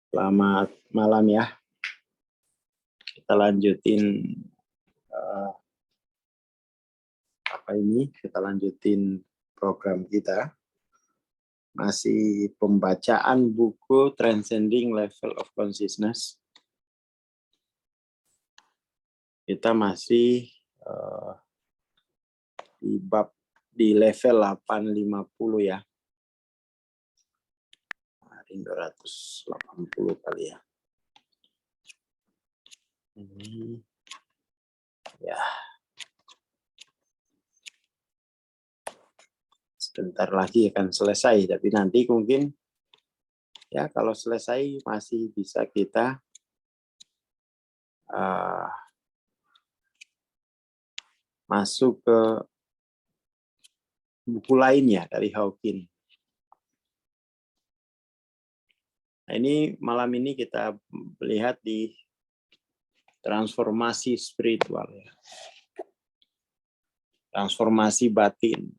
Selamat malam ya. Kita lanjutin Kita lanjutin program kita. Masih pembacaan buku Transcending Level of Consciousness. Kita masih di level 850 ya. 280 kali ya. Ini ya. Sebentar lagi akan selesai, tapi nanti mungkin ya kalau selesai masih bisa kita masuk ke buku lainnya dari Hawking. Nah, ini malam ini kita lihat di transformasi spiritual ya. Transformasi batin.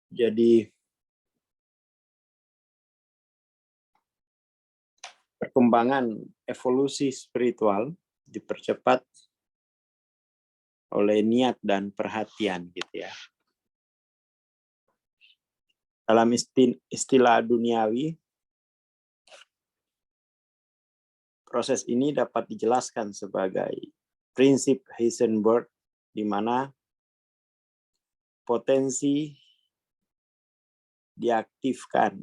Jadi perkembangan evolusi spiritual dipercepat oleh niat dan perhatian gitu ya. Dalam istilah duniawi, proses ini dapat dijelaskan sebagai prinsip Heisenberg, di mana potensi diaktifkan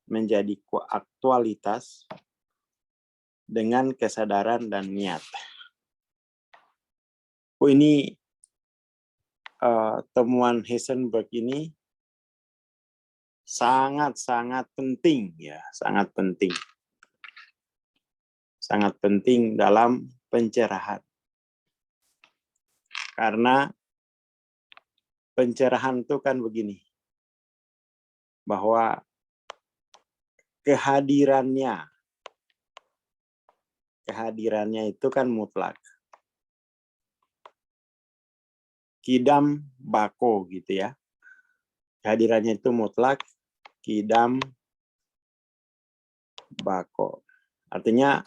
menjadi aktualitas dengan kesadaran dan niat. Ini temuan Heisenberg ini sangat penting ya, sangat penting dalam pencerahan. Karena pencerahan itu kan begini, bahwa kehadirannya itu kan mutlak. Kidam bako gitu ya. Kehadirannya itu mutlak, kidam bako. Artinya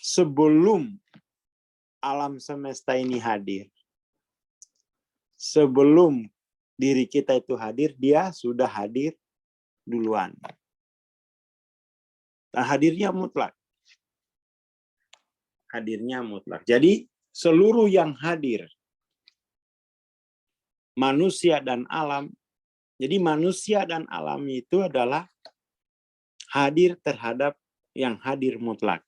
sebelum alam semesta ini hadir, sebelum diri kita itu hadir, dia sudah hadir duluan. Nah, hadirnya mutlak. Hadirnya mutlak. Jadi seluruh yang hadir, manusia dan alam, jadi manusia dan alam itu adalah hadir terhadap yang hadir mutlak.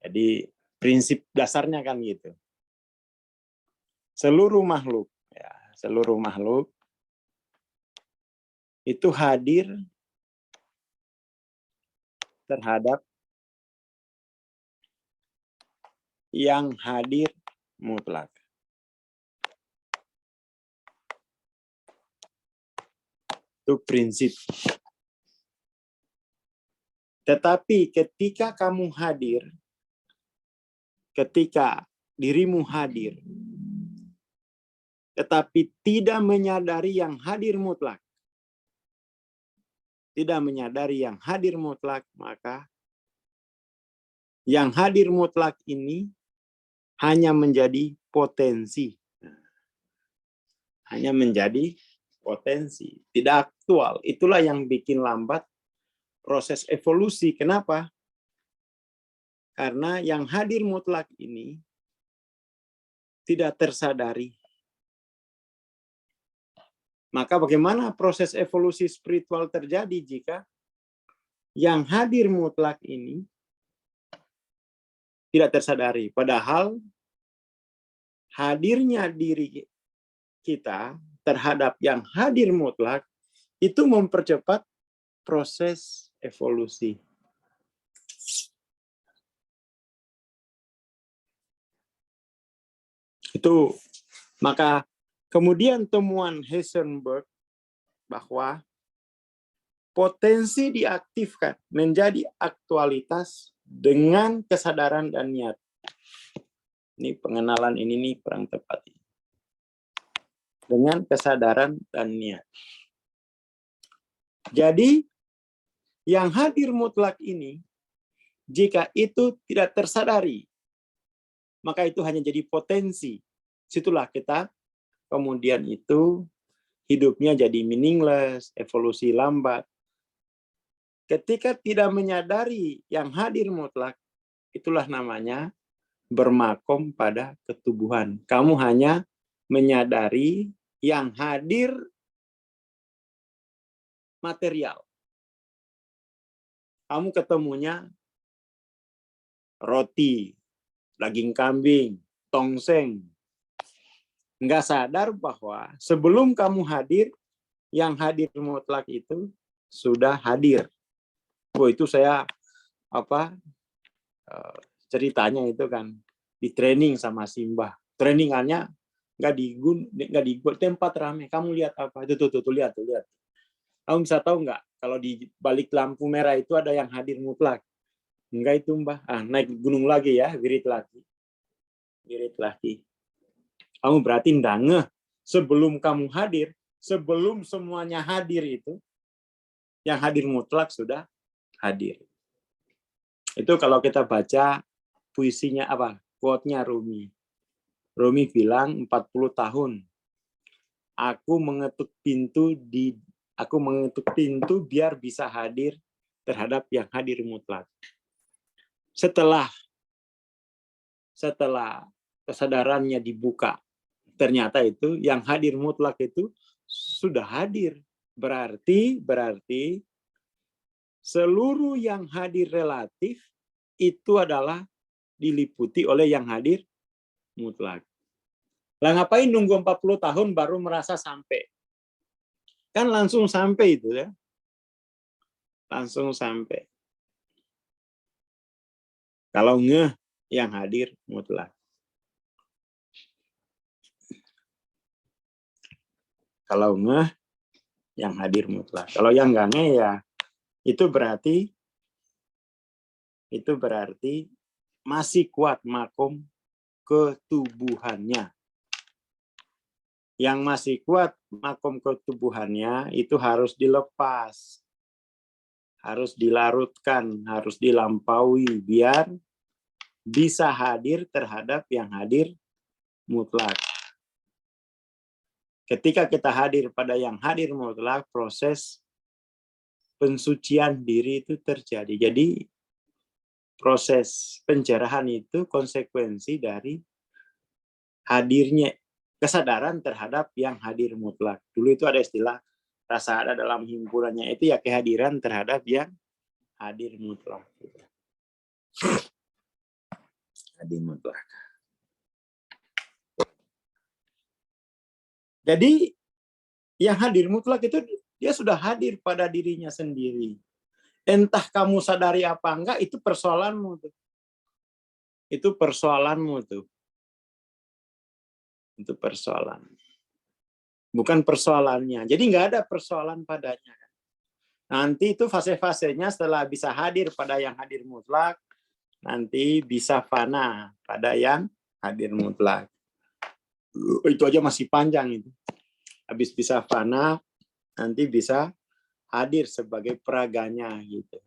Jadi prinsip dasarnya kan gitu. Seluruh makhluk itu hadir terhadap yang hadir mutlak. Itu prinsip. Tetapi ketika kamu hadir, ketika dirimu hadir, tetapi tidak menyadari yang hadir mutlak, maka yang hadir mutlak ini hanya menjadi potensi. Hanya menjadi potensi, tidak aktual. Itulah yang bikin lambat proses evolusi. Kenapa? Karena yang hadir mutlak ini tidak tersadari. Maka bagaimana proses evolusi spiritual terjadi jika yang hadir mutlak ini tidak tersadari? Padahal hadirnya diri kita terhadap yang hadir mutlak itu mempercepat proses evolusi. Itu maka kemudian temuan Heisenberg bahwa potensi diaktifkan menjadi aktualitas dengan kesadaran dan niat. Ini pengenalan ini nih kurang tepat. dengan kesadaran dan niat. Jadi yang hadir mutlak ini, jika itu tidak tersadari, maka itu hanya jadi potensi. Situlah kita kemudian itu hidupnya jadi meaningless, evolusi lambat. Ketika tidak menyadari yang hadir mutlak, itulah namanya bermakom pada ketubuhan. Kamu hanya menyadari yang hadir material. Kamu ketemunya roti, daging kambing, tongseng. Nggak sadar bahwa sebelum kamu hadir, yang hadir mutlak itu sudah hadir. Oh, itu saya ceritanya itu kan di training sama Simbah. Trainingannya nggak di tempat ramai. Kamu lihat apa? Itu tuh lihat. Kamu bisa tahu nggak kalau di balik lampu merah itu ada yang hadir mutlak? Enggak itu Mbah. Naik gunung lagi ya, wirid lagi. Kamu berarti nggak ngeh sebelum kamu hadir, sebelum semuanya hadir itu, yang hadir mutlak sudah hadir. Itu kalau kita baca puisinya quote-nya Rumi. Rumi bilang 40 tahun. Aku mengetuk pintu biar bisa hadir terhadap yang hadir mutlak. Setelah kesadarannya dibuka, ternyata itu yang hadir mutlak itu sudah hadir. Berarti seluruh yang hadir relatif itu adalah diliputi oleh yang hadir mutlak. Lah ngapain nunggu 40 tahun baru merasa sampai? Kan langsung sampai itu ya. Langsung sampai. Kalau ngeh yang hadir mutlak. Kalau ngeh yang hadir mutlak. Kalau yang nggak ngeh ya itu berarti masih kuat makom ketubuhannya. Yang masih kuat makom ketubuhannya itu harus dilepas. Harus dilarutkan, harus dilampaui biar bisa hadir terhadap yang hadir mutlak. Ketika kita hadir pada yang hadir mutlak, proses pensucian diri itu terjadi. Jadi proses pencerahan itu konsekuensi dari hadirnya kesadaran terhadap yang hadir mutlak. Dulu itu ada istilah rasa ada dalam himpunannya itu ya kehadiran terhadap yang hadir mutlak. Hadir mutlak. Jadi yang hadir mutlak itu dia sudah hadir pada dirinya sendiri. Entah kamu sadari apa enggak, itu persoalanmu tuh. Itu persoalanmu tuh. Itu persoalan. Bukan persoalannya. Jadi nggak ada persoalan padanya. Nanti itu fase-fasenya setelah bisa hadir pada yang hadir mutlak, nanti bisa fana pada yang hadir mutlak. Itu aja masih panjang itu. Habis bisa fana, nanti bisa hadir sebagai peraganya gitu.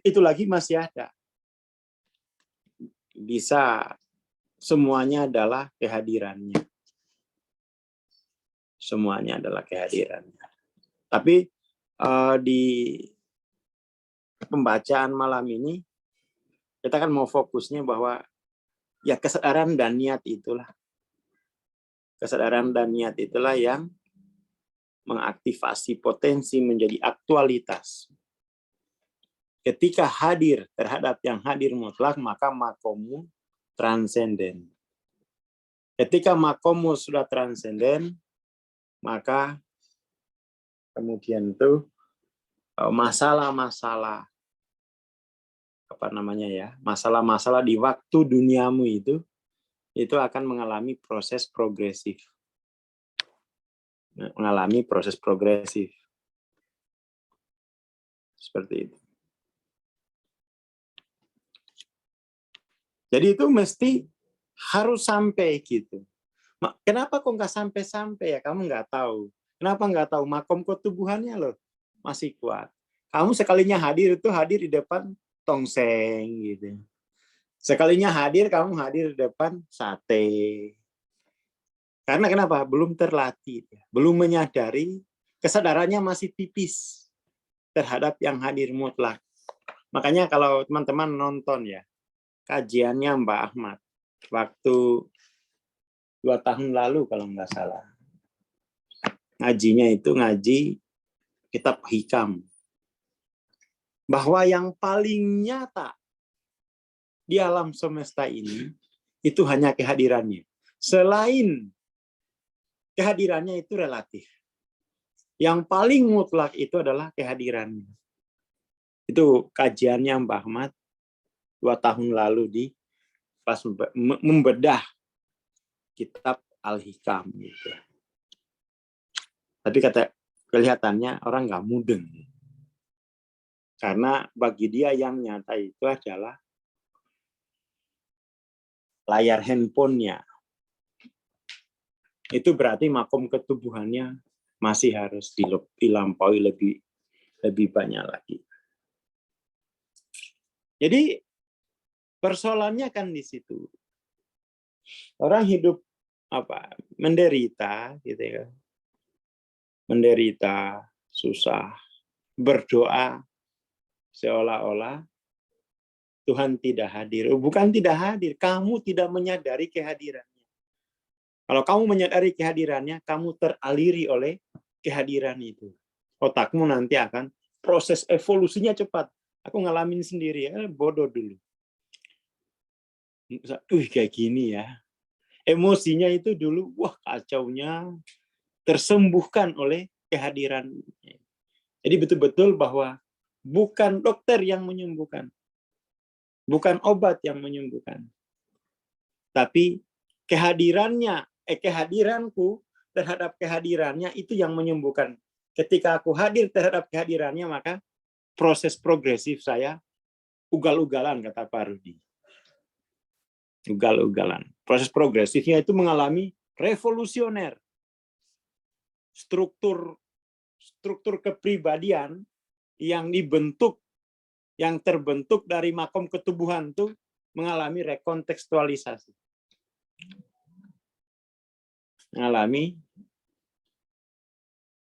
Itu lagi masih ada. Bisa semuanya adalah kehadirannya. Semuanya adalah kehadirannya. Tapi di pembacaan malam ini kita kan mau fokusnya bahwa ya kesadaran dan niat itulah. Kesadaran dan niat itulah yang mengaktifasi potensi menjadi aktualitas. Ketika hadir terhadap yang hadir mutlak, maka makommu transenden. Ketika makommu sudah transenden, maka kemudian itu masalah-masalah masalah-masalah di waktu duniamu itu akan mengalami proses progresif. Seperti itu. Jadi itu mesti harus sampai gitu. Kenapa kok nggak sampai-sampai ya? Kamu nggak tahu. Kenapa nggak tahu? Makom ketubuhannya loh masih kuat. Kamu sekalinya hadir itu hadir di depan tongseng gitu. Sekalinya hadir, kamu hadir di depan sate. Karena kenapa? Belum terlatih, belum menyadari, kesadarannya masih tipis terhadap yang hadir mutlak. Makanya kalau teman-teman nonton ya, kajiannya Mbak Ahmad, waktu 2 tahun lalu kalau nggak salah. Ngajinya itu ngaji kitab Hikam. Bahwa yang paling nyata di alam semesta ini, itu hanya kehadirannya. Selain kehadirannya itu relatif. Yang paling mutlak itu adalah kehadirannya. Itu kajiannya Mbak Ahmad 2 tahun lalu di pas membedah kitab Al-Hikam gitu. Tapi kelihatannya orang nggak mudeng. Karena bagi dia yang nyata itu adalah layar handphonenya. Itu berarti makom ketubuhannya masih harus dilampaui lebih banyak lagi. Jadi persoalannya kan di situ. Orang hidup menderita gitu ya. Menderita, susah, berdoa seolah-olah Tuhan tidak hadir. Bukan tidak hadir, kamu tidak menyadari kehadirannya. Kalau kamu menyadari kehadirannya, kamu teraliri oleh kehadiran itu. Otakmu nanti akan proses evolusinya cepat. Aku ngalamin sendiri ya, bodoh dulu. Kayak gini ya. Emosinya itu dulu, wah kacaunya, tersembuhkan oleh kehadiran. Jadi betul-betul bahwa bukan dokter yang menyembuhkan. Bukan obat yang menyembuhkan. Tapi kehadiranku terhadap kehadirannya itu yang menyembuhkan. Ketika aku hadir terhadap kehadirannya, maka proses progresif saya ugal-ugalan, kata Pak Rudi. Ugal-ugalan. Proses progresifnya itu mengalami revolusioner. Struktur kepribadian yang terbentuk dari makom ketubuhan itu mengalami rekontekstualisasi. Mengalami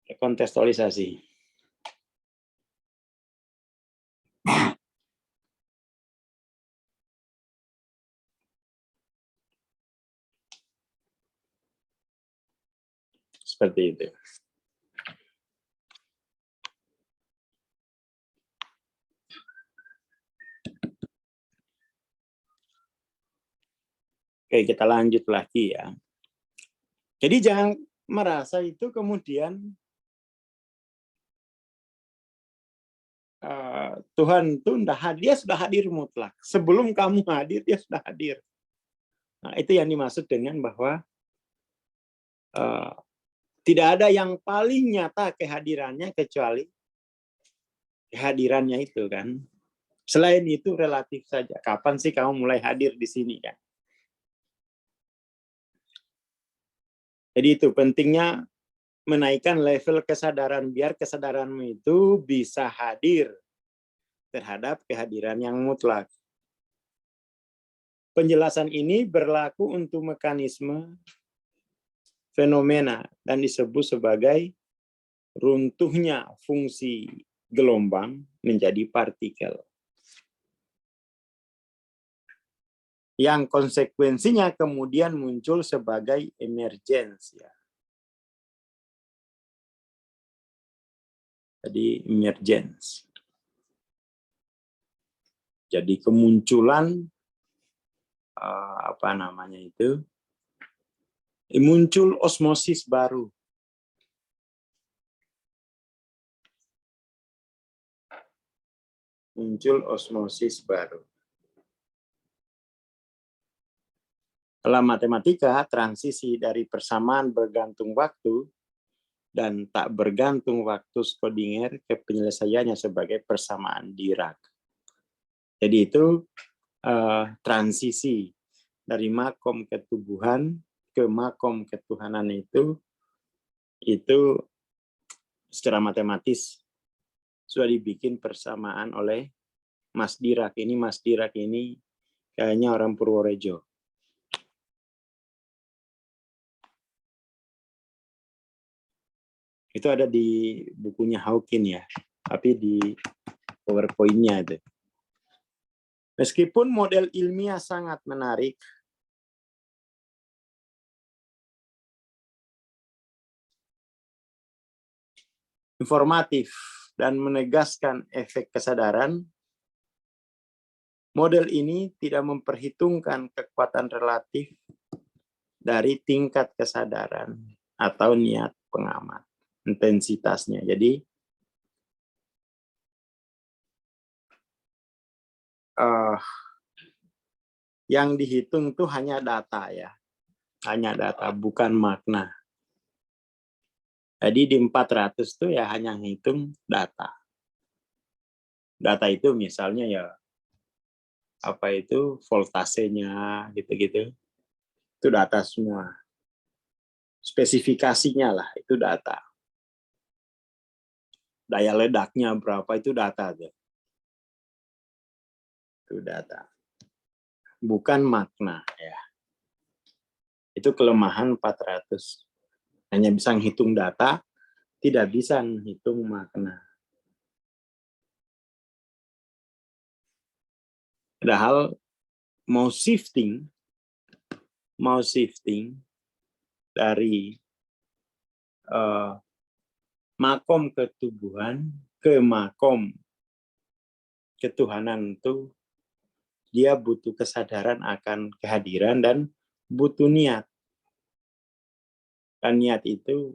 rekontekstualisasi. Seperti itu. Oke, kita lanjut lagi ya. Jadi jangan merasa itu kemudian Tuhan itu dia sudah hadir mutlak. Sebelum kamu hadir, dia sudah hadir. Nah, itu yang dimaksud dengan bahwa tidak ada yang paling nyata kehadirannya kecuali kehadirannya itu kan. Selain itu relatif saja. Kapan sih kamu mulai hadir di sini kan? Jadi itu pentingnya menaikkan level kesadaran biar kesadaranmu itu bisa hadir terhadap kehadiran yang mutlak. Penjelasan ini berlaku untuk mekanisme fenomena dan disebut sebagai runtuhnya fungsi gelombang menjadi partikel. Yang konsekuensinya kemudian muncul sebagai emergens. Jadi emergens. Jadi kemunculan muncul osmosis baru. Muncul osmosis baru. Dalam matematika, transisi dari persamaan bergantung waktu dan tak bergantung waktu Schrödinger ke penyelesaiannya sebagai persamaan Dirac. Jadi itu transisi dari makom ketubuhan ke makom ketuhanan itu secara matematis sudah dibikin persamaan oleh Mas Dirac. Mas Dirac ini kayaknya orang Purworejo. Itu ada di bukunya Hawking ya, tapi di PowerPoint-nya itu. Meskipun model ilmiah sangat menarik, informatif, dan menegaskan efek kesadaran, model ini tidak memperhitungkan kekuatan relatif dari tingkat kesadaran atau niat pengamat, intensitasnya. Jadi, yang dihitung tuh hanya data ya, hanya data, bukan makna. Jadi di 400 tuh ya hanya ngitung data. Data itu misalnya ya apa itu voltasenya gitu-gitu. Itu data semua. Spesifikasinya lah itu data. Daya ledaknya berapa itu data tuh. Itu data. Bukan makna ya. Itu kelemahan 400. Hanya bisa menghitung data, tidak bisa menghitung makna. Padahal mau shifting dari makom ketubuhan ke makom ketuhanan itu dia butuh kesadaran akan kehadiran dan butuh niat. Dan niat itu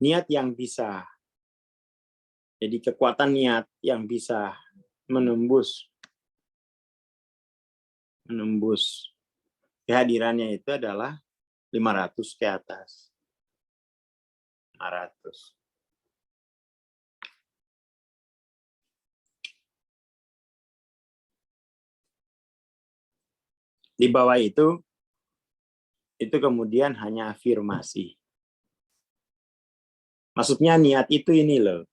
niat yang bisa. Jadi kekuatan niat yang bisa menembus kehadirannya itu adalah 500 ke atas. 500. Di bawah itu kemudian hanya afirmasi. Maksudnya niat itu ini loh.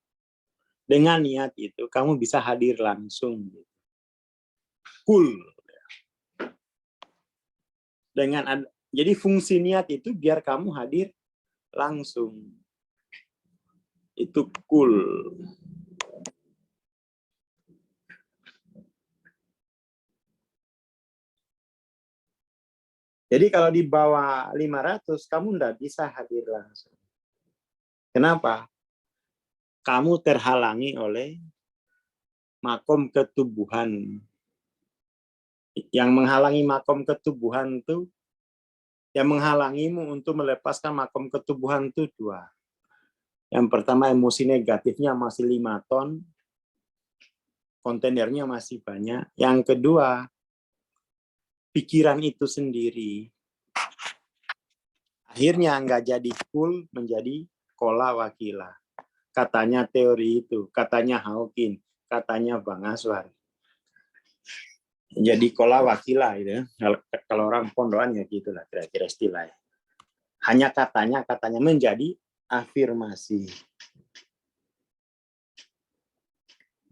Dengan niat itu kamu bisa hadir langsung. Cool. Jadi fungsi niat itu biar kamu hadir langsung. Itu cool. Jadi kalau di bawah 500 kamu enggak bisa hadir langsung. Kenapa? Kamu terhalangi oleh makom ketubuhan. Yang menghalangi makom ketubuhan itu, yang menghalangimu untuk melepaskan makom ketubuhan itu dua. Yang pertama emosi negatifnya masih 5 ton, kontainernya masih banyak. Yang kedua, pikiran itu sendiri. Akhirnya nggak jadi cool, menjadi kola wakila. Katanya teori itu, katanya Hawking, katanya Bang Aswar. Jadi kola wakila gitu. Kalau orang pondokan ya gitulah kira-kira istilahnya. Hanya katanya menjadi afirmasi.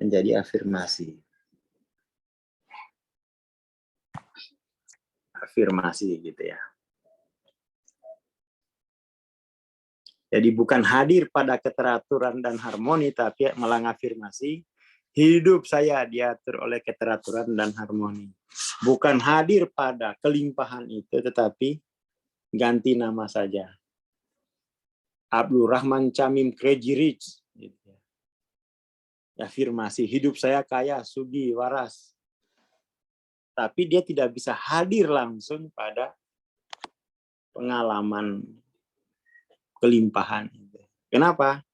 Menjadi afirmasi. Afirmasi gitu ya. Jadi bukan hadir pada keteraturan dan harmoni, tapi malah afirmasi, hidup saya diatur oleh keteraturan dan harmoni. Bukan hadir pada kelimpahan itu, tetapi ganti nama saja. Abdul Rahman Camim Crazy Rich. Afirmasi, hidup saya kaya, sugi, waras. Tapi dia tidak bisa hadir langsung pada pengalaman kelimpahan. Kenapa?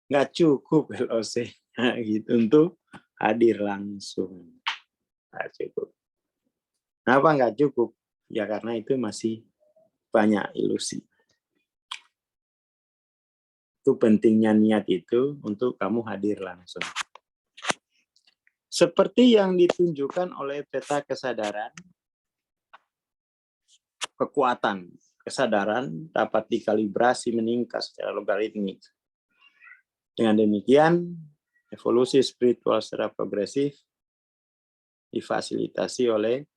Nggak cukup LOC gitu untuk hadir langsung. Nggak cukup. Kenapa nggak cukup? Ya karena itu masih banyak ilusi. Itu pentingnya niat itu untuk kamu hadir langsung. Seperti yang ditunjukkan oleh peta kesadaran, kekuatan kesadaran dapat dikalibrasi meningkat secara logaritmik. Dengan demikian, evolusi spiritual secara progresif difasilitasi oleh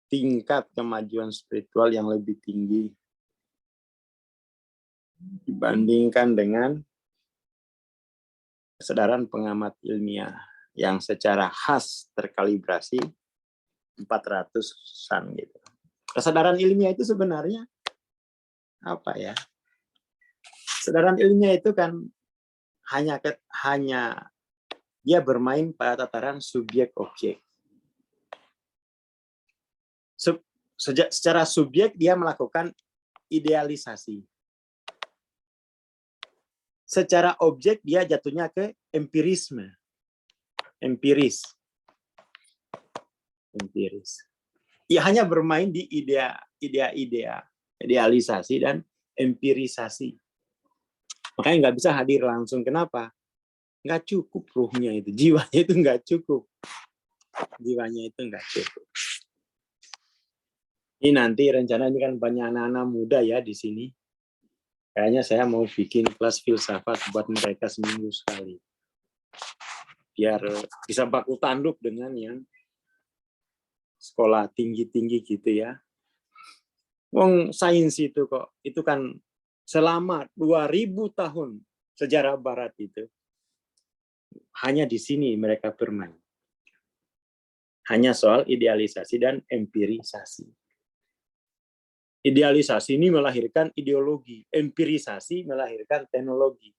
tingkat kemajuan spiritual yang lebih tinggi dibandingkan dengan kesadaran pengamat ilmiah yang secara khas terkalibrasi 400-an gitu. Kesadaran ilmiah itu sebenarnya apa ya? Kesadaran ilmiah itu kan hanya dia bermain pada tataran subjek objek. Secara subjek dia melakukan idealisasi. Secara objek dia jatuhnya ke empirisme. Empiris. Ia hanya bermain di idealisasi dan empirisasi. Makanya nggak bisa hadir langsung. Kenapa? Nggak cukup ruhnya itu. Jiwanya itu nggak cukup. Jiwanya itu nggak cukup. Ini nanti rencananya kan banyak anak-anak muda ya di sini. Kayaknya saya mau bikin kelas filsafat buat mereka seminggu sekali. Biar bisa baku tanduk dengan yang sekolah tinggi-tinggi gitu ya. Wong sains itu kok, itu kan selama 2000 tahun sejarah barat itu. Hanya di sini mereka bermain. Hanya soal idealisasi dan empirisasi. Idealisasi ini melahirkan ideologi, empirisasi melahirkan teknologi.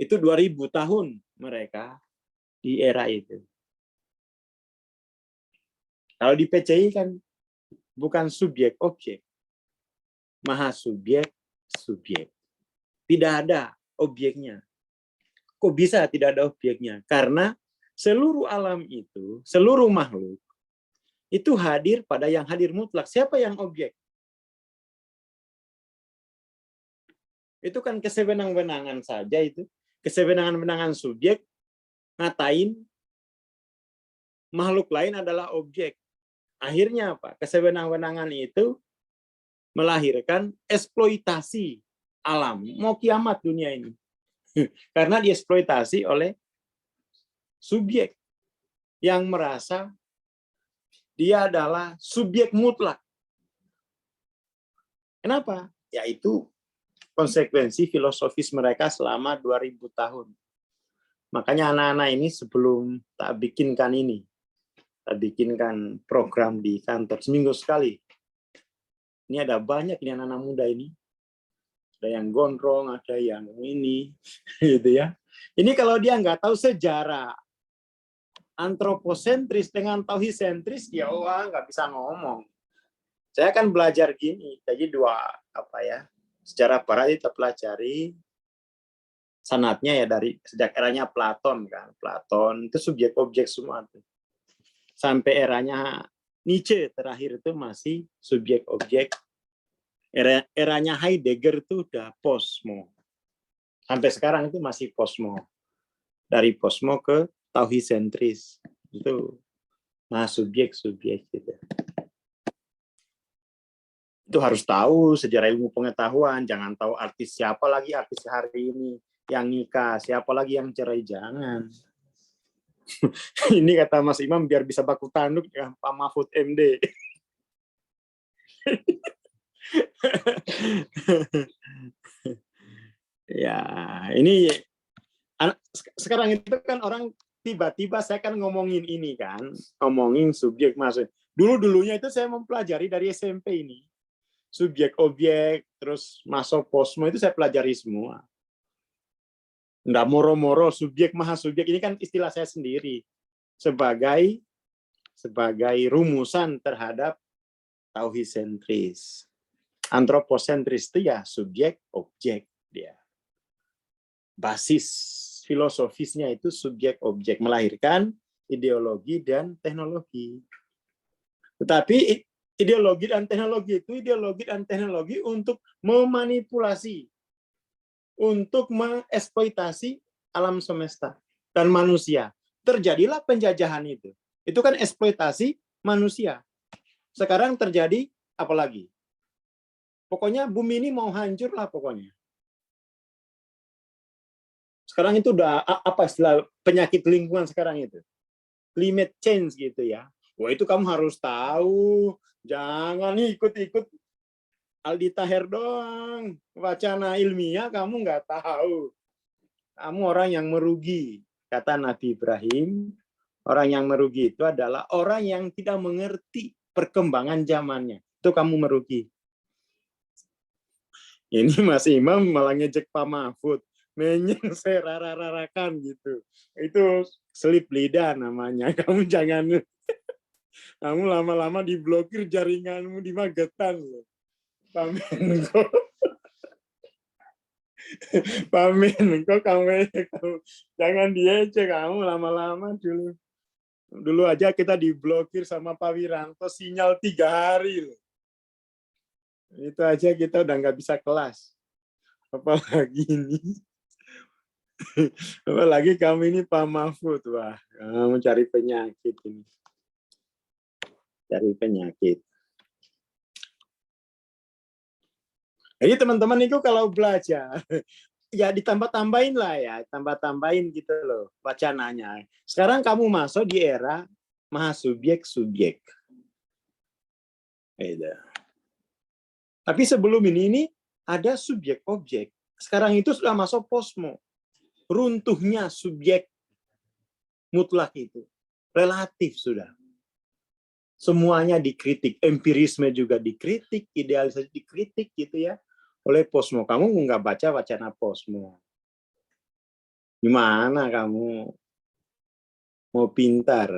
Itu 2000 tahun mereka di era itu. Kalau di PCI kan bukan subjek objek, maha subjek subjek. Tidak ada objeknya. Kok bisa tidak ada objeknya? Karena seluruh alam itu, seluruh makhluk itu hadir pada yang hadir mutlak. Siapa yang objek? Itu kan kesewenang-wenangan saja itu. Kesewenang-wenangan subjek ngatain makhluk lain adalah objek. Akhirnya apa? Kesewenang-wenangan itu melahirkan eksploitasi alam. Mau kiamat dunia ini. Karena dieksploitasi oleh subjek yang merasa dia adalah subjek mutlak. Kenapa? Yaitu konsekuensi filosofis mereka selama 2000 tahun. Makanya anak-anak ini sebelum tak bikinkan program di kantor seminggu sekali. Ini ada banyak ini anak-anak muda ini. Ada yang gondrong, ada yang ini, gitu ya. Ini kalau dia nggak tahu sejarah antroposentris dengan tauhid-sentris, dia nggak bisa ngomong. Saya kan belajar gini, jadi sejarah barat kita pelajari sanatnya ya dari sejak eranya Platon kan. Platon itu subjek objek semua tuh. Sampai eranya Nietzsche terakhir itu masih subjek objek. Eranya Heidegger itu udah posmo. Sampai sekarang itu masih posmo. Dari posmo ke tauhid sentris. Itu subjek gitu. Itu harus tahu sejarah ilmu pengetahuan, jangan tahu artis siapa lagi artis hari ini yang nikah, siapa lagi yang cerai, jangan. Ini kata Mas Imam biar bisa baku tanduk ya Pak Mahfud MD. Ya, ini sekarang itu kan orang tiba-tiba saya kan ngomongin ini kan, ngomongin subjek masuk. Dulunya itu saya mempelajari dari SMP ini. Subjek objek, terus masuk posmo itu saya pelajari semua. Nggak moro-moro subjek maha subjek ini kan istilah saya sendiri sebagai rumusan terhadap tauhid sentris. Antroposentris itu ya subjek objek dia. Basis filosofisnya itu subjek objek melahirkan ideologi dan teknologi. Tetapi ideologi dan teknologi untuk memanipulasi, untuk mengeksploitasi alam semesta dan manusia. Terjadilah penjajahan itu. Itu kan eksploitasi manusia. Sekarang terjadi apa lagi? Pokoknya bumi ini mau hancur lah pokoknya. Sekarang itu udah apa istilah penyakit lingkungan sekarang itu? Climate change gitu ya. Wah itu kamu harus tahu. Jangan ikut-ikut Aldi Taher doang. Wacana ilmiah kamu nggak tahu. Kamu orang yang merugi. Kata Nabi Ibrahim, orang yang merugi itu adalah orang yang tidak mengerti perkembangan zamannya. Itu kamu merugi. Ini Mas Imam malah ngejek Pak Mahfud. Menyeng serararakan gitu. Itu selip lidah namanya. Kamu jangan, kamu lama-lama diblokir jaringanmu di Magetan. Pak Menko. Pak Menko, kamu jangan diejek kamu lama-lama dulu. Dulu aja kita diblokir sama Pak Wiranto sinyal 3 hari loh. Itu aja kita udah nggak bisa kelas. Apalagi ini. Apalagi kamu ini Pak Mahfud. Wah, kamu cari penyakit ini. Cari penyakit. Jadi teman-teman itu kalau belajar, ya ditambah-tambahin lah ya. Tambah-tambahin gitu loh wacananya. Sekarang kamu masuk di era mahasubjek-subjek. Tapi sebelum ini ada subjek-objek. Sekarang itu sudah masuk posmo. Runtuhnya subjek mutlak itu. Relatif sudah. Semuanya dikritik. Empirisme juga dikritik. Idealisasi dikritik gitu ya. Oleh posmo. Kamu nggak baca wacana posmo. Gimana kamu mau pintar?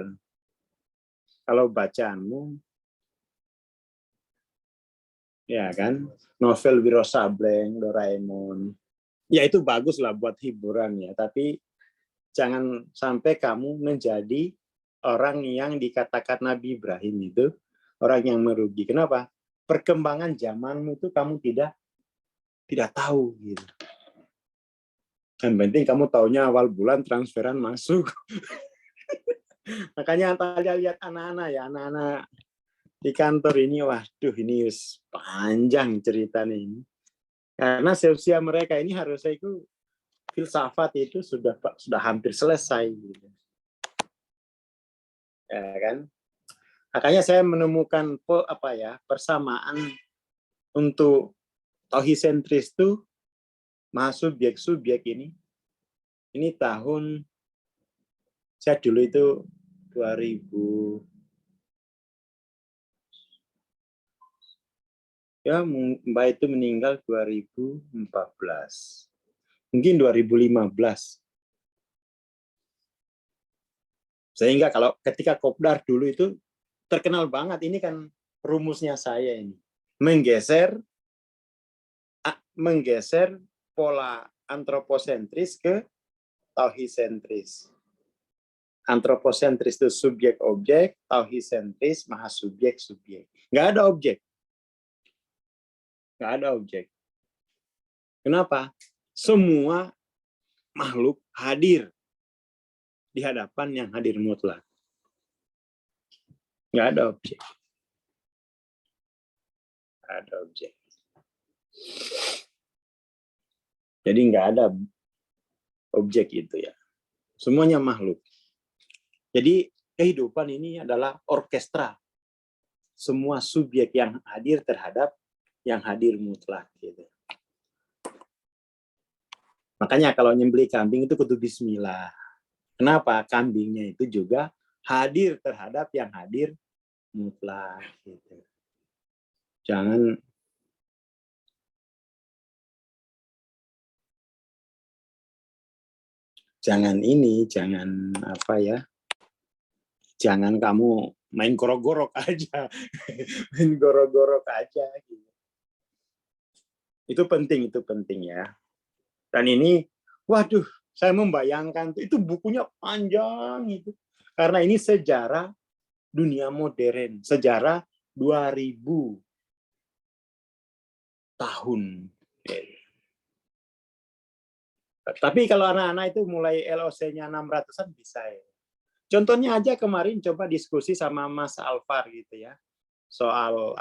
Kalau bacaanmu, ya kan, novel Wiro Sableng, Doraemon. Ya itu bagus lah buat hiburan ya. Tapi jangan sampai kamu menjadi orang yang dikatakan Nabi Ibrahim itu orang yang merugi. Kenapa? Perkembangan zamanmu itu kamu tidak tahu gitu. Yang penting kamu taunya awal bulan transferan masuk. Makanya tadi lihat anak-anak ya, anak-anak di kantor ini, waduh ini panjang ceritanya ini. Karena seusia mereka ini harusnya itu filsafat itu sudah hampir selesai gitu. Ya kan? Makanya saya menemukan persamaan untuk tauhid-sentris itu mahasubjek-subjek ini. Ini tahun saya dulu itu 2000 ya Mbak itu meninggal 2014. Mungkin 2015. Sehingga kalau ketika kopdar dulu itu terkenal banget, ini kan rumusnya saya ini. Menggeser pola antroposentris ke tauhid-sentris. Antroposentris itu subjek-objek, tauhid-sentris mahasubjek-subjek. Nggak ada objek. Nggak ada objek. Kenapa? Semua makhluk hadir di hadapan yang hadir mutlak. Nggak ada objek. Nggak ada objek. Jadi nggak ada objek itu ya. Semuanya makhluk. Jadi kehidupan ini adalah orkestra. Semua subjek yang hadir terhadap yang hadir mutlak gitu. Makanya kalau nyembelih kambing itu kudu bismillah. Kenapa? Kambingnya itu juga hadir terhadap yang hadir mutlak gitu. Jangan jangan kamu main gorok-gorok aja. Main gorok-gorok aja gitu. Itu penting ya. Dan ini, waduh, saya membayangkan itu bukunya panjang itu. Karena ini sejarah dunia modern, sejarah 2000 tahun. Tapi kalau anak-anak itu mulai LOC-nya 600-an bisa ya. Contohnya aja kemarin coba diskusi sama Mas Alvar gitu ya. Soal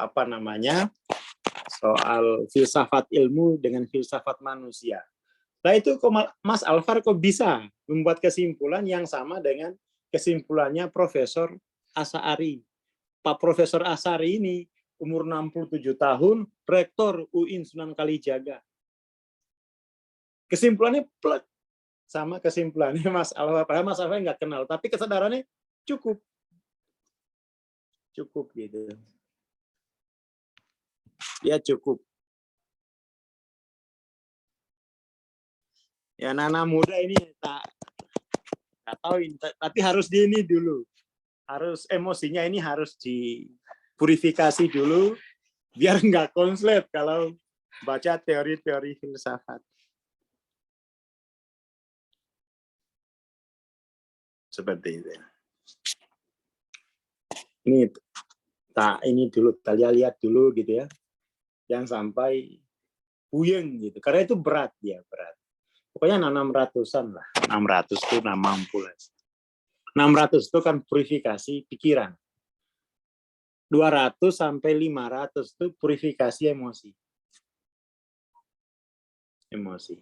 soal filsafat ilmu dengan filsafat manusia. Nah itu Mas Alvar kok bisa membuat kesimpulan yang sama dengan kesimpulannya Profesor Asy'ari. Pak Profesor Asy'ari ini umur 67 tahun, rektor UIN Sunan Kalijaga. Kesimpulannya plek sama kesimpulannya Mas Alvar. Padahal Mas Alvar nggak kenal, tapi kesadarannya cukup. Cukup gitu. Dia cukup. Ya anak muda ini tak tahu, tapi harus di ini dulu. Harus emosinya ini harus dipurifikasi dulu biar nggak konslet kalau baca teori-teori filsafat. Seperti itu. Ini dulu, kalian lihat dulu gitu ya. Yang sampai puyeng gitu. Karena itu berat dia, berat. Pokoknya 600-an lah. 600 itu nggak mampu lah. 600 itu kan purifikasi pikiran. 200 sampai 500 itu purifikasi emosi. Emosi.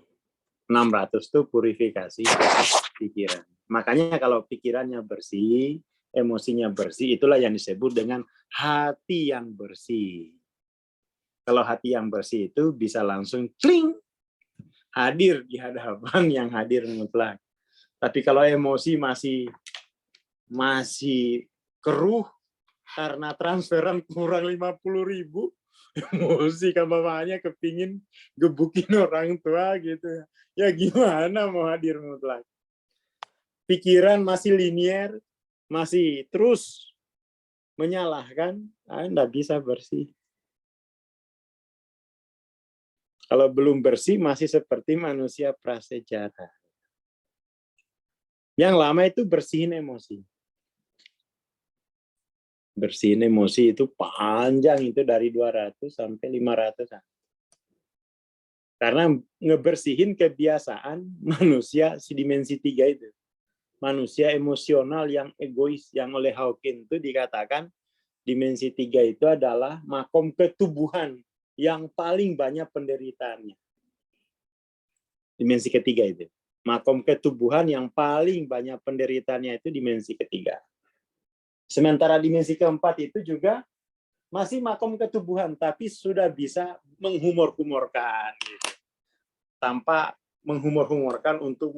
600 itu purifikasi pikiran. Makanya kalau pikirannya bersih, emosinya bersih, itulah yang disebut dengan hati yang bersih. Kalau hati yang bersih itu bisa langsung kling, hadir di hadapan yang hadir mutlak. Tapi kalau emosi masih keruh karena transferan kurang 50.000, emosi kan bapaknya kepingin gebukin orang tua gitu. Ya gimana mau hadir mutlak? Pikiran masih linier, masih terus menyalahkan, enggak bisa bersih. Kalau belum bersih, masih seperti manusia prasejarah. Yang lama itu bersihin emosi. Bersihin emosi itu panjang, itu dari 200 sampai 500. Karena ngebersihin kebiasaan manusia si dimensi 3 itu. Manusia emosional yang egois, yang oleh Hawking itu dikatakan dimensi 3 itu adalah makom ketubuhan yang paling banyak penderitaannya. Dimensi ketiga itu. Makom ketubuhan yang paling banyak penderitaannya itu dimensi ketiga. Sementara dimensi keempat itu juga masih makom ketubuhan, tapi sudah bisa menghumor-humorkan. Gitu. Tanpa menghumor-humorkan untuk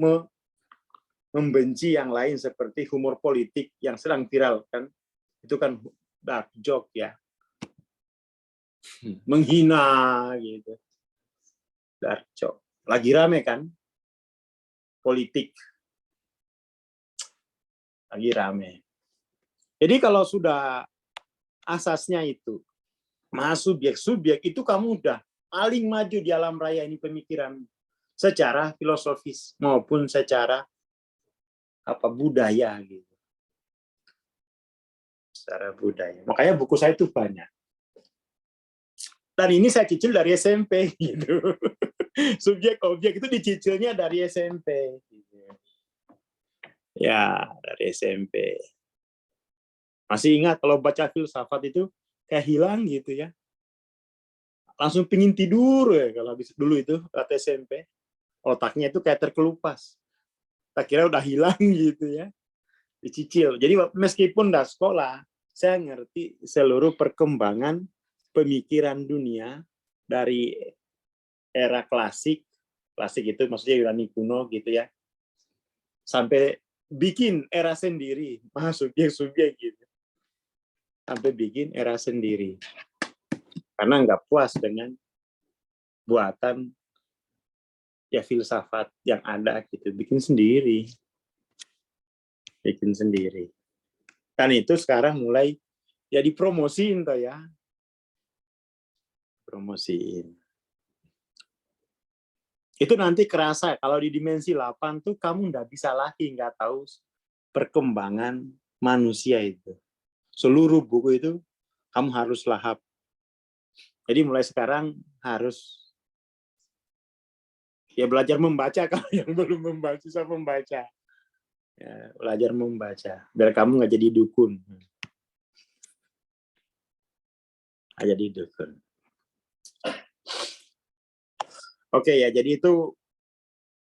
membenci yang lain, seperti humor politik yang sedang viral. Kan? Itu kan dark joke ya. Menghina gitu. Dark joke. Lagi rame kan? Politik. Lagi rame. Jadi kalau sudah asasnya itu, subjek itu kamu udah paling maju di alam raya ini pemikiran secara filosofis maupun secara budaya gitu. Secara budaya. Makanya buku saya itu banyak. Dan ini saya cicil dari SMP gitu. Subjek objek itu dicicilnya dari SMP gitu. Ya, dari SMP. Masih ingat kalau baca filsafat itu kayak hilang gitu ya. Langsung pingin tidur ya kalau habis dulu itu kata SMP. Otaknya itu kayak terkelupas. Tak kira udah hilang gitu ya. Dicicil. Jadi meskipun udah sekolah, saya ngerti seluruh perkembangan pemikiran dunia dari era klasik itu maksudnya Yunani kuno gitu ya, sampai bikin era sendiri, subjek gitu. Sampai bikin era sendiri. Karena nggak puas dengan buatan ya filsafat yang ada gitu, bikin sendiri. Dan itu sekarang mulai ya dipromosiin toh ya. Promosiin. Itu nanti kerasa kalau di dimensi 8 tuh kamu nggak bisa lagi nggak tahu perkembangan manusia itu. Seluruh buku itu kamu harus lahap. Jadi mulai sekarang harus ya belajar membaca kalau yang belum membaca bisa membaca. Ya, belajar membaca biar kamu nggak jadi dukun. Nggak jadi dukun. Oke ya, jadi itu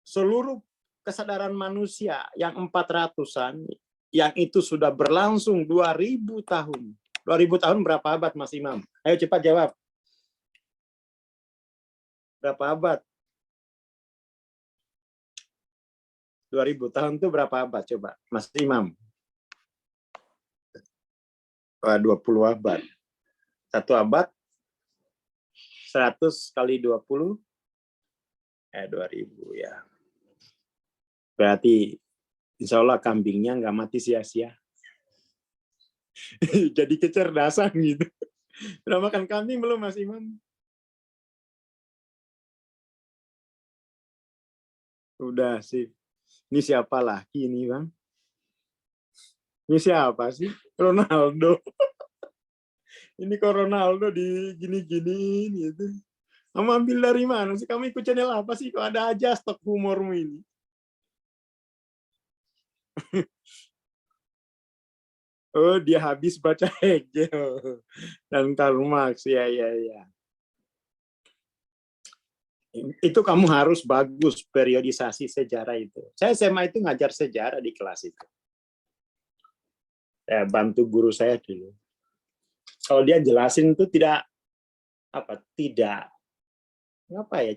seluruh kesadaran manusia yang 400-an, yang itu sudah berlangsung 2000 tahun. 2000 tahun berapa abad, Mas Imam? Ayo cepat jawab. Berapa abad? 2000 tahun itu berapa abad? Coba, Mas Imam. 20 abad. 1 abad, 100 kali 20, 2000 ya. Berarti insya Allah kambingnya nggak mati sia-sia. Jadi kecerdasan gitu. Udah makan kambing belum, Mas Imam? Udah sih. Ini siapa lagi ini, Bang? Ini siapa sih? Ronaldo. Ini kok Ronaldo di gini-gini gitu. Kamu ambil dari mana sih? Kamu ikut channel apa sih? Kok ada aja stok humormu ini? Oh, dia habis baca Hegel dan Karl Marx. Ya, ya, ya. Itu kamu harus bagus periodisasi sejarah itu. Saya SMA itu ngajar sejarah di kelas itu. Saya bantu guru saya dulu. Kalau dia jelasin itu tidak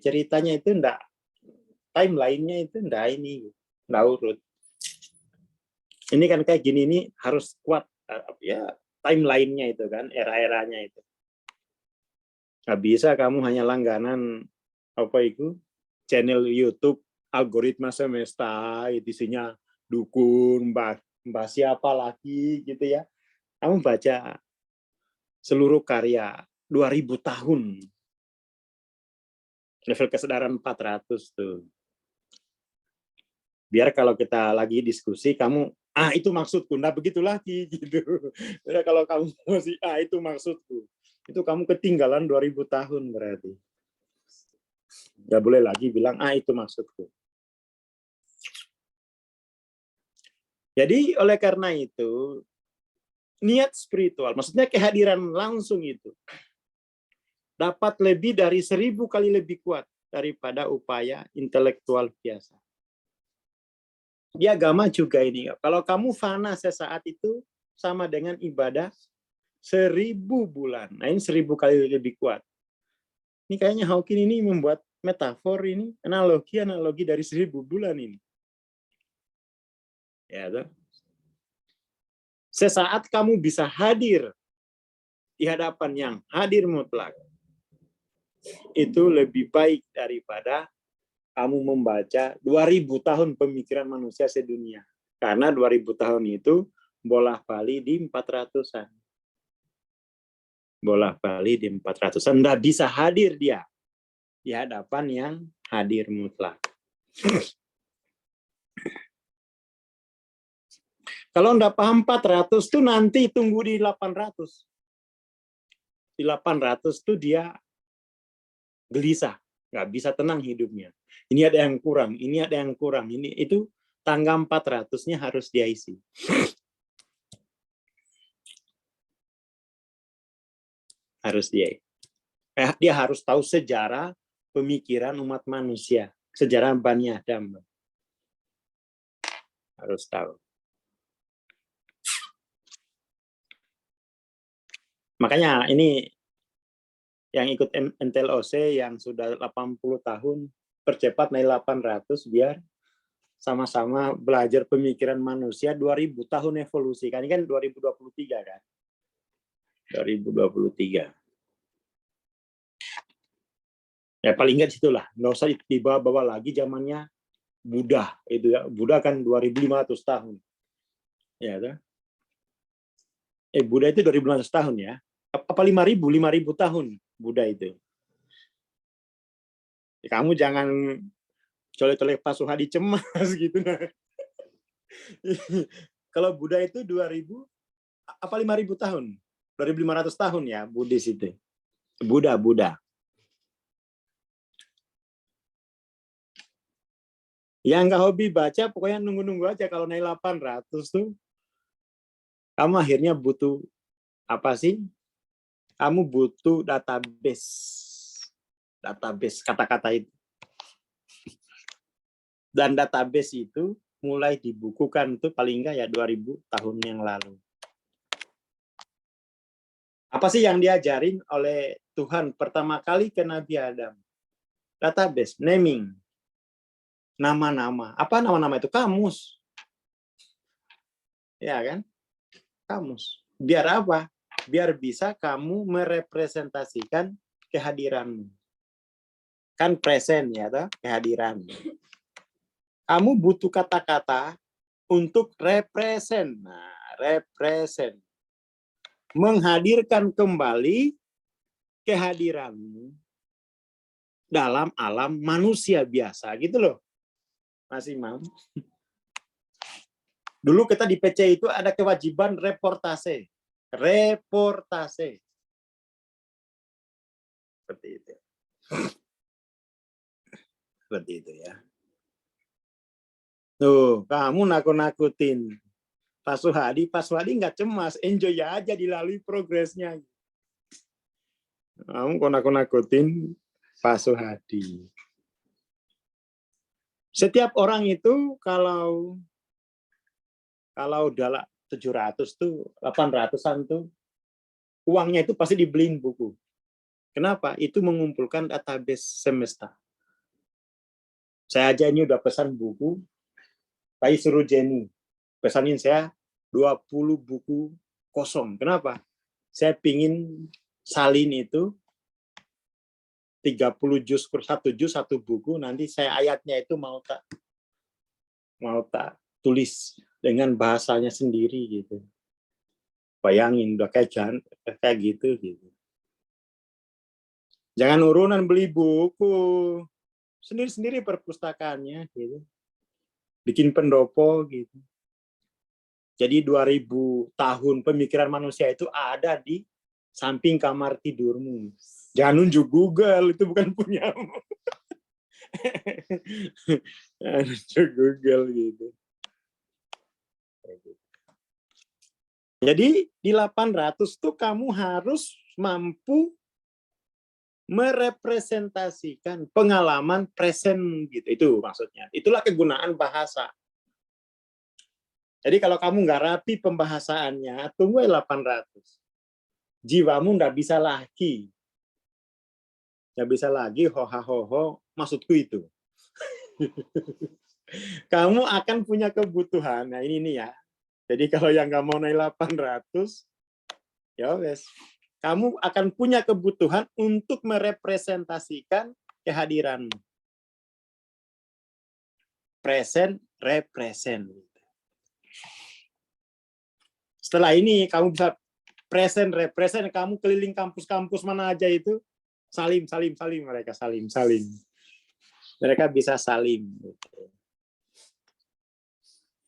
ceritanya itu enggak, timeline-nya itu enggak urut. Ini kan kayak gini, ini harus kuat ya, timeline-nya itu kan, era-eranya itu. Nggak bisa kamu hanya langganan channel YouTube algoritma semesta, isinya dukun, mbah siapa lagi gitu ya. Kamu baca seluruh karya 2000 tahun. Level kesadaran 400 tuh. Biar kalau kita lagi diskusi, kamu, itu maksudku, nah begitu lagi gitu. Biar kalau kamu masih, itu maksudku. Itu kamu ketinggalan 2000 tahun berarti. Nggak boleh lagi bilang, itu maksudku. Jadi oleh karena itu, niat spiritual, maksudnya kehadiran langsung itu, dapat lebih dari 1000 kali lebih kuat daripada upaya intelektual biasa. Di agama juga ini, kalau kamu fana sesaat itu, sama dengan ibadah 1000 bulan. Nah ini 1000 kali lebih kuat. Ini kayaknya Hawking ini membuat metafor ini, analogi dari 1000 bulan ini. Ya, toh? Sesaat kamu bisa hadir di hadapan yang hadir mutlak, itu lebih baik daripada kamu membaca 2000 tahun pemikiran manusia sedunia. Karena 2000 tahun itu bolak-balik di 400-an. Bolak-balik di 400-an. Nggak bisa hadir dia di hadapan yang hadir mutlak. Kalau nggak paham 400 tuh nanti tunggu di 800. Di 800 tuh dia gelisah, nggak bisa tenang hidupnya. Ini ada yang kurang, ini ada yang kurang, ini itu tangga 400-nya harus dia isi. Harus dia. Dia harus tahu sejarah pemikiran umat manusia, sejarah Bani Adam. Harus tahu. Makanya ini yang ikut Intel OC yang sudah 80 tahun, percepat naik 800 biar sama-sama belajar pemikiran manusia 2000 tahun evolusi. Kan ini kan 2023 kan. 2023. Ya paling nggak situlah, nggak usah dibawa-bawa lagi zamannya Buddha itu ya. Buddha kan 2500 tahun. Ya kan? Buddha itu 2500 tahun ya. Apa 5000 tahun Buddha itu. Kamu jangan colek-colek Pak Suhadi cemas gitu nah. Kalau Buddha itu 2000 apa 5000 tahun? 2500 tahun ya Buddhis itu. Buddha. Yang nggak hobi baca pokoknya nunggu-nunggu aja kalau naik 800 tuh. Kamu akhirnya butuh apa sih? Kamu butuh database kata-kata itu. Dan database itu mulai dibukukan tuh paling enggak ya 2000 tahun yang lalu. Apa sih yang diajarin oleh Tuhan pertama kali ke Nabi Adam? Database, naming. Nama-nama. Apa nama-nama itu? Kamus. Ya kan? Kamus. Biar apa? Biar bisa kamu merepresentasikan kehadiranmu. Kan present ya, toh? Kehadiran. Kamu butuh kata-kata untuk represent. Nah, represent. Menghadirkan kembali kehadiranmu dalam alam manusia biasa gitu loh. Mas Imam. Dulu kita di PC itu ada kewajiban reportase. Reportase. Seperti itu. Seperti itu ya. Tuh, kamu nakut-nakutin Pak Suhadi nggak cemas, enjoy aja dilalui progresnya. Kamu kok nakut-nakutin Pak Suhadi. Setiap orang itu kalau udah 700 tuh, 800-an tuh, uangnya itu pasti dibeliin buku. Kenapa? Itu mengumpulkan database semesta. Saya aja ini udah pesan buku, tapi suruh Jenny pesanin saya 20 buku kosong. Kenapa? Saya pingin salin itu 30 juz per 1 juz 1 buku, nanti saya ayatnya itu mau tak tulis dengan bahasanya sendiri gitu. Bayangin udah kayak gitu. Jangan urunan beli buku. Sendiri-sendiri perpustakaannya gitu. Bikin pendopo gitu. Jadi 2000 tahun pemikiran manusia itu ada di samping kamar tidurmu. Jangan nunjuk Google, itu bukan punyamu. Nunjuk Google gitu. Jadi di 800 tuh kamu harus mampu merepresentasikan pengalaman present gitu. Itu maksudnya. Itulah kegunaan bahasa. Jadi kalau kamu nggak rapi pembahasaannya, tunggu 800. Jiwamu nggak bisa lagi. Nggak bisa lagi hoha-hoho, maksudku itu. Kamu akan punya kebutuhan. Nah ini nih ya. Jadi kalau yang nggak mau naik 800, ya wes. Kamu akan punya kebutuhan untuk merepresentasikan kehadiranmu. Present, represent. Setelah ini kamu bisa present, represent, kamu keliling kampus-kampus mana aja itu, salim mereka, salim. Mereka bisa salim.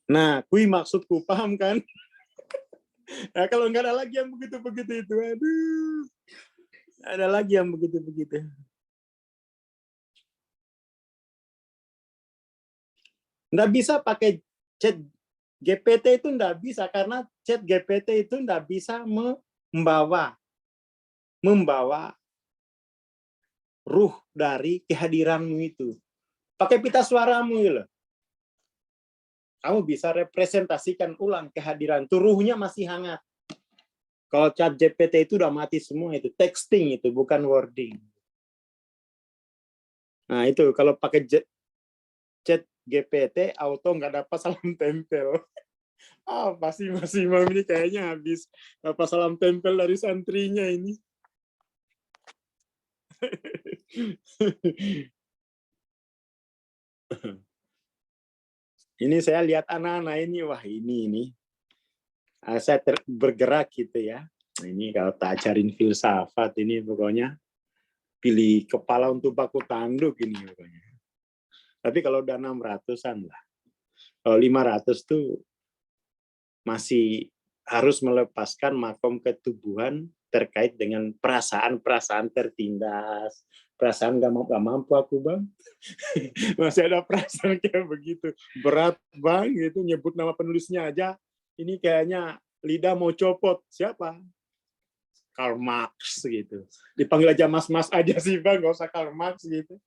Nah, kui maksudku, paham kan? Nah, kalau nggak ada lagi yang begitu-begitu itu, aduh. Ada lagi yang begitu-begitu. Nggak bisa pakai chat GPT itu nggak bisa, karena chat GPT itu nggak bisa membawa ruh dari kehadiranmu itu. Pakai pita suaramu loh. Kamu bisa representasikan ulang kehadiran. Itu ruhnya masih hangat. Kalau chat GPT itu udah mati semua itu. Texting itu, bukan wording. Nah itu, kalau pakai chat GPT, auto nggak dapat salam tempel. Pasti masih Imam ini kayaknya habis dapat salam tempel dari santrinya ini. Ini saya lihat anak-anak ini, wah ini. Saya bergerak gitu ya. Ini kalau tak ajarin filsafat ini pokoknya pilih kepala untuk baku tanduk ini pokoknya. Tapi kalau udah 600-an lah. Kalau 500 tuh masih harus melepaskan makom ketubuhan terkait dengan perasaan tertindas, perasaan gak mampu aku bang. Masih ada perasaan kayak begitu. Berat bang, gitu nyebut nama penulisnya aja. Ini kayaknya lidah mau copot. Siapa? Karl Marx gitu. Dipanggil aja mas-mas aja sih bang, gak usah Karl Marx gitu.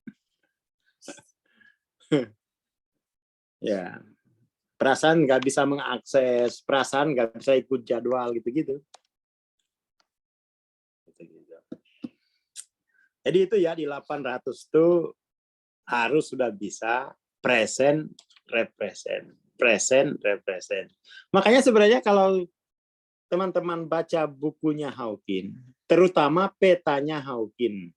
Ya, perasaan nggak bisa mengakses, perasaan nggak bisa ikut jadwal gitu-gitu. Jadi itu ya di 800 itu harus sudah bisa present, represent, present, represent. Makanya sebenarnya kalau teman-teman baca bukunya Hawking, terutama petanya Hawking.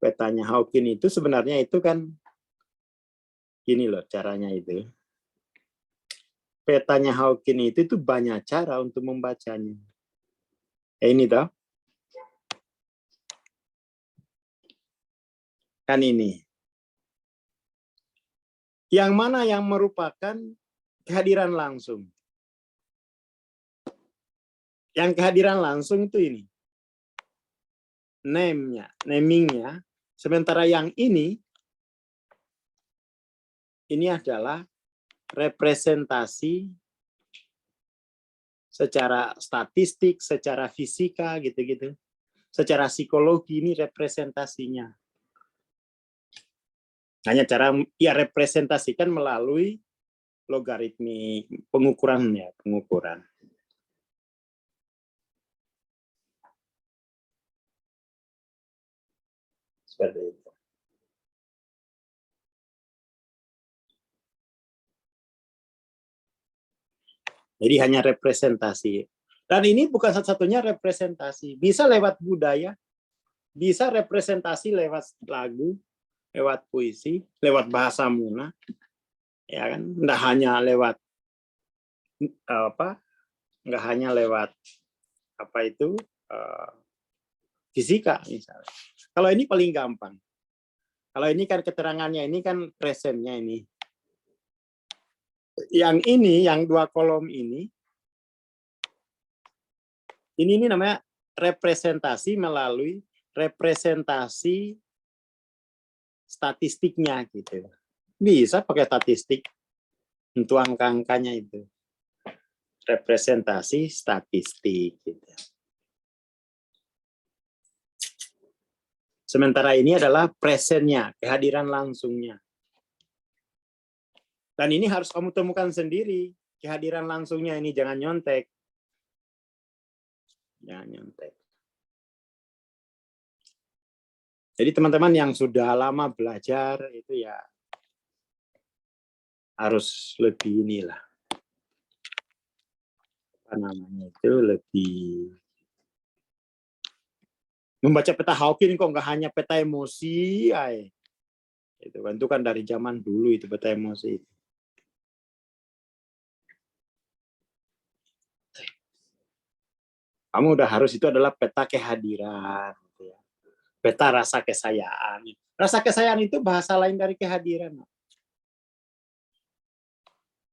Petanya Hawking itu sebenarnya itu kan gini loh caranya itu. Petanya Hawking itu banyak cara untuk membacanya. Ini toh. Kan ini. Yang mana yang merupakan kehadiran langsung? Yang kehadiran langsung itu ini. Name-nya, naming-nya. Sementara yang ini adalah representasi secara statistik, secara fisika, gitu-gitu. Secara psikologi ini representasinya. Hanya cara ya representasikan melalui logaritmi pengukurannya, pengukuran. Seperti itu. Jadi hanya representasi. Dan ini bukan satu-satunya representasi. Bisa lewat budaya, bisa representasi lewat lagu, lewat puisi, lewat bahasa Muna, ya kan? Nggak hanya lewat apa? Nggak hanya lewat apa itu fisika misalnya. Kalau ini paling gampang. Kalau ini kan keterangannya ini kan presentnya ini. Yang ini, yang dua kolom ini namanya representasi melalui representasi statistiknya gitu. Bisa pakai statistik untuk angka-angkanya itu. Representasi statistik gitu. Sementara ini adalah presentnya, kehadiran langsungnya. Dan ini harus kamu temukan sendiri, kehadiran langsungnya ini, jangan nyontek. Jangan nyontek. Jadi teman-teman yang sudah lama belajar itu ya harus lebih inilah. Apa namanya itu, lebih membaca peta Hawking kok nggak hanya peta emosi, itu kan dari zaman dulu itu peta emosi. Kamu udah harus itu adalah peta kehadiran, gitu ya. Peta rasa kesayaan. Rasa kesayaan itu bahasa lain dari kehadiran.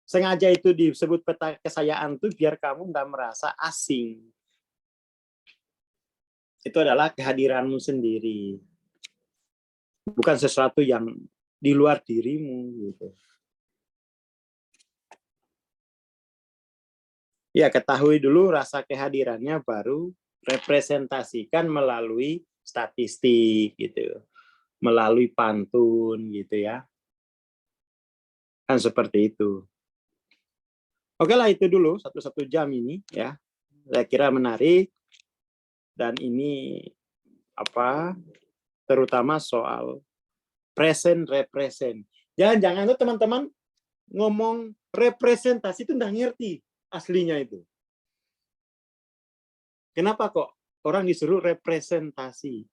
Sengaja itu disebut peta kesayaan tuh biar kamu nggak merasa asing. Itu adalah kehadiranmu sendiri, bukan sesuatu yang di luar dirimu gitu. Ya, ketahui dulu rasa kehadirannya, baru representasikan melalui statistik gitu, melalui pantun gitu ya. Kan seperti itu. Oke lah, itu dulu 1 jam ini ya. Saya kira menarik, dan ini apa? Terutama soal present represent. Jangan tuh teman-teman ngomong representasi itu nggak ngerti aslinya itu. Kenapa kok orang disuruh representasi?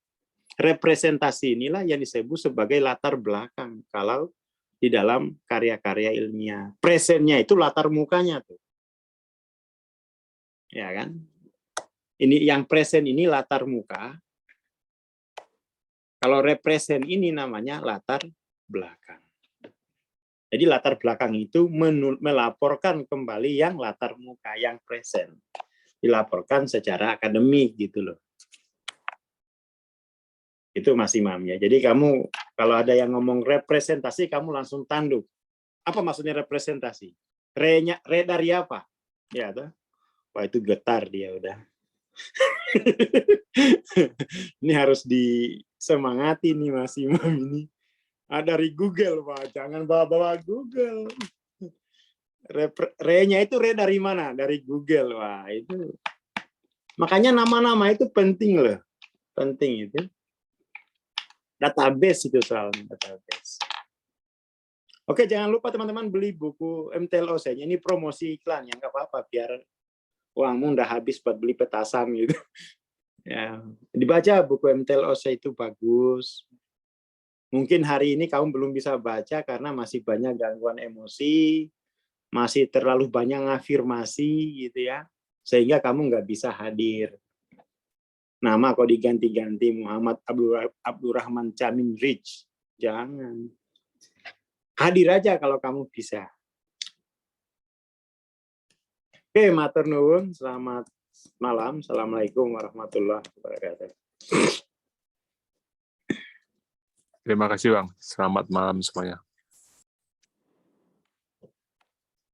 Representasi inilah yang disebut sebagai latar belakang kalau di dalam karya-karya ilmiah. Presentnya itu latar mukanya tuh. Ya kan? Ini yang present ini latar muka. Kalau represent ini namanya latar belakang. Jadi latar belakang itu melaporkan kembali yang latar muka, yang present. Dilaporkan secara akademik gitu loh. Itu Mas Imam ya. Jadi kamu kalau ada yang ngomong representasi, kamu langsung tanduk. Apa maksudnya representasi? Re dari apa? Ya, tuh. Wah, itu getar dia udah. Ini harus disemangati nih Mas Imam ini. Dari Google, Pak. Jangan bawa-bawa Google. Re-nya itu re dari mana? Dari Google. Wah, itu. Makanya nama-nama itu penting loh. Penting itu. Database itu soalnya, database. Oke, jangan lupa teman-teman beli buku MTLOC. Ini promosi iklan ya, nggak apa-apa biar uangmu udah habis buat beli petasan gitu. Ya, dibaca buku MTLOC itu bagus. Mungkin hari ini kamu belum bisa baca karena masih banyak gangguan emosi, masih terlalu banyak ngafirmasi gitu ya, sehingga kamu nggak bisa hadir. Nama kok diganti-ganti Muhammad Abdurrahman Jamin Rich. Jangan. Hadir aja kalau kamu bisa. Oke, matur nuwun. Selamat malam. Assalamualaikum warahmatullahi wabarakatuh. Terima kasih, Bang. Selamat malam semuanya.